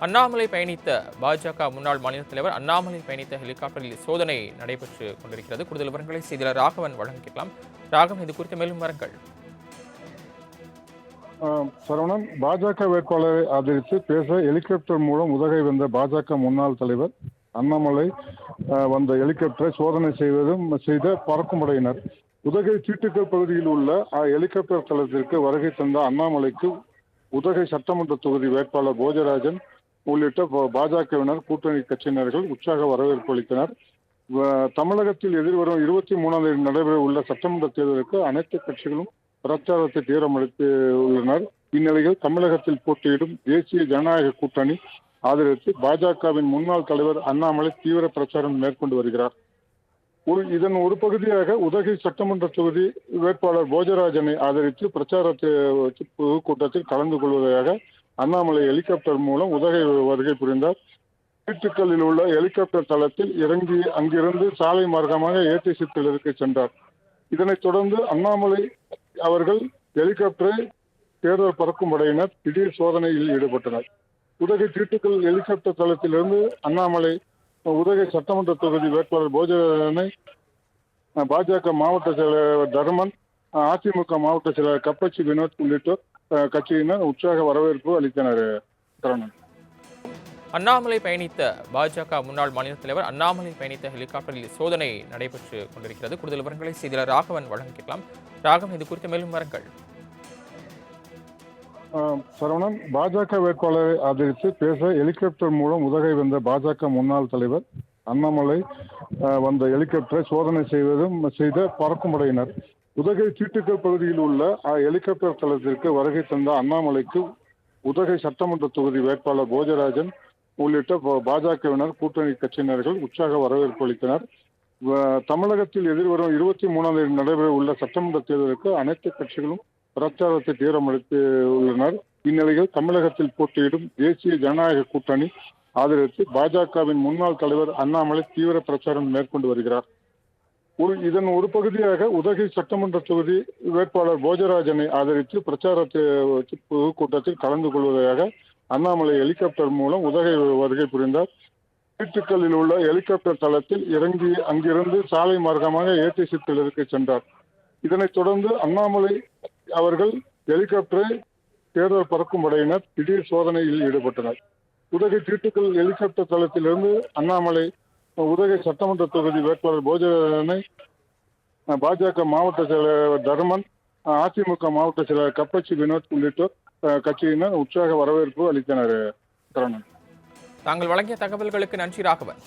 அண்ணாமலை பயணித்த பாஜக முன்னாள் மாநில தலைவர் அண்ணாமலை பயணித்த ஹெலிகாப்டரில் சோதனை நடைபெற்று கொண்டிருக்கிறது. கூடுதல் விவரங்களை செய்தியாளர் ராகவன் வழங்கிக்கலாம். ராகவன், இது குறித்த மேலும் விவரங்கள். சரவணன், பாஜக வேட்பாளரை ஆதரித்து பேச ஹெலிகாப்டர் மூலம் உதகை வந்த பாஜக முன்னாள் தலைவர் அண்ணாமலை வந்த ஹெலிகாப்டரை சோதனை செய்த பறக்கும் படையினர் உதகை தீட்டுக்கல் பகுதியில் உள்ள ஹெலிகாப்டர் தளத்திற்கு வருகை தந்த அண்ணாமலைக்கு உதகை சட்டமன்ற தொகுதி வேட்பாளர் போஜராஜன் உள்ளிட்ட பாஜகவினர், கூட்டணி கட்சியினர்கள் உற்சாக வரவேற்பு அளித்தனர். தமிழகத்தில் எதிர்வரும் 23ஆம் தேதி நடைபெற உள்ள சட்டமன்ற தேர்தலுக்கு அனைத்து கட்சிகளும் பிரச்சாரத்தை தீவிரமளித்து உள்ளனர். இந்நிலையில் தமிழகத்தில் போட்டியிடும் தேசிய ஜனநாயக கூட்டணி ஆதரித்து பாஜகவின் முன்னாள் தலைவர் அண்ணாமலை தீவிர பிரச்சாரம் மேற்கொண்டு வருகிறார். இதன் ஒரு பகுதியாக உதகை சட்டமன்ற தொகுதி வேட்பாளர் போஜராஜனை ஆதரித்து பிரச்சாரத்தை பொதுக்கூட்டத்தில் கலந்து கொள்வதாக அண்ணாமலை ஹெலிகாப்டர் மூலம் உதகை வருகை புரிந்தார். வீட்டுக்களில் உள்ள ஹெலிகாப்டர் தளத்தில் இறங்கி அங்கிருந்து சாலை மார்க்கமாக ஏடிசி திடலுக்கு சென்றார். இதனைத் தொடர்ந்து அண்ணாமலை அவர்கள் ஹெலிகாப்டரை தேர்தல் பறக்கும் படையினர் திடீர் சோதனையில் ஈடுபட்டனர். உதகை தீட்டுக்கல் ஹெலிகாப்டர் தளத்திலிருந்து அண்ணாமலை உதகை சட்டமன்ற தொகுதி வேட்பாளர் போஜராஜனை பாஜக மாவட்ட செயலாளர் தர்மன், அதிமுக மாவட்ட செயலாளர் கப்பச்சி வினோத் உள்ளிட்டோர் கட்சியினர் உற்சாக வரவேற்பு அளித்தனர். அண்ணாமலை பயணித்த பாஜக முன்னாள் மாநில தலைவர் அண்ணாமலை பயணித்த ஹெலிகாப்டரில் சோதனை நடைபெற்று கொண்டிருக்கிறது. கூடுதல் விவரங்களை செய்தியாளர் ராகவன் வழங்கிக்கலாம். ராகவன், இது குறித்த மேலும் விவரங்கள். சரவணன், பாஜக வேட்பாளரை ஆதரித்து பேச ஹெலிகாப்டர் மூலம் உதகை வந்த பாஜக முன்னாள் தலைவர் அண்ணாமலை வந்த ஹெலிகாப்டரை சோதனை செய்த பறக்கும் படையினர் உதகை தீட்டுக்கல் பகுதியில் உள்ள ஹெலிகாப்டர் தளத்திற்கு வருகை தந்த அண்ணாமலைக்கு உதகை சட்டமன்ற தொகுதி வேட்பாளர் போஜராஜன் உள்ளிட்ட பாஜகவினர், கூட்டணி கட்சியினர்கள் உற்சாக வரவேற்பு அளித்தனர். தமிழகத்தில் எதிர்வரும் 23ஆம் தேதி நடைபெற உள்ள சட்டமன்ற தேர்தலுக்கு அனைத்து கட்சிகளும் பிரச்சாரத்தை தீவிரமளித்து உள்ளனர். இந்நிலையில் தமிழகத்தில் போட்டியிடும் தேசிய ஜனநாயக கூட்டணி ஆதரித்து பாஜகவின் முன்னாள் தலைவர் அண்ணாமலை தீவிர பிரச்சாரம் மேற்கொண்டு வருகிறார். இதன் ஒரு பகுதியாக உதகை சட்டமன்ற தொகுதி வேட்பாளர் போஜராஜனை ஆதரித்து பிரச்சாரத்தை பொதுக்கூட்டத்தில் கலந்து கொள்வதாக அண்ணாமலை ஹெலிகாப்டர் மூலம் உதகை வருகை புரிந்தார். வீட்டுக்களில் உள்ள ஹெலிகாப்டர் தளத்தில் இறங்கி அங்கிருந்து சாலை மார்க்கமாக ஏடிசி திடலுக்கு சென்றார். இதனைத் தொடர்ந்து அண்ணாமலை அவர்கள் ஹெலிகாப்டரை தேர்தல் பறக்கும் படையினர் திடீர் சோதனையில் ஈடுபட்டனர். உதகை தீட்டுக்கல் ஹெலிகாப்டர் தளத்திலிருந்து அண்ணாமலை உதகை சட்டமன்ற தொகுதி வேட்பாளர் போஜராஜனை பாஜக மாவட்ட செயலாளர் தர்மன், அதிமுக மாவட்ட செயலாளர் கப்பச்சி வினோத் உள்ளிட்டோர் கட்சியினர் உற்சாக வரவேற்பு அளித்தனர். தாங்கள் வழங்கிய தகவல்களுக்கு நன்றி ராகவன்.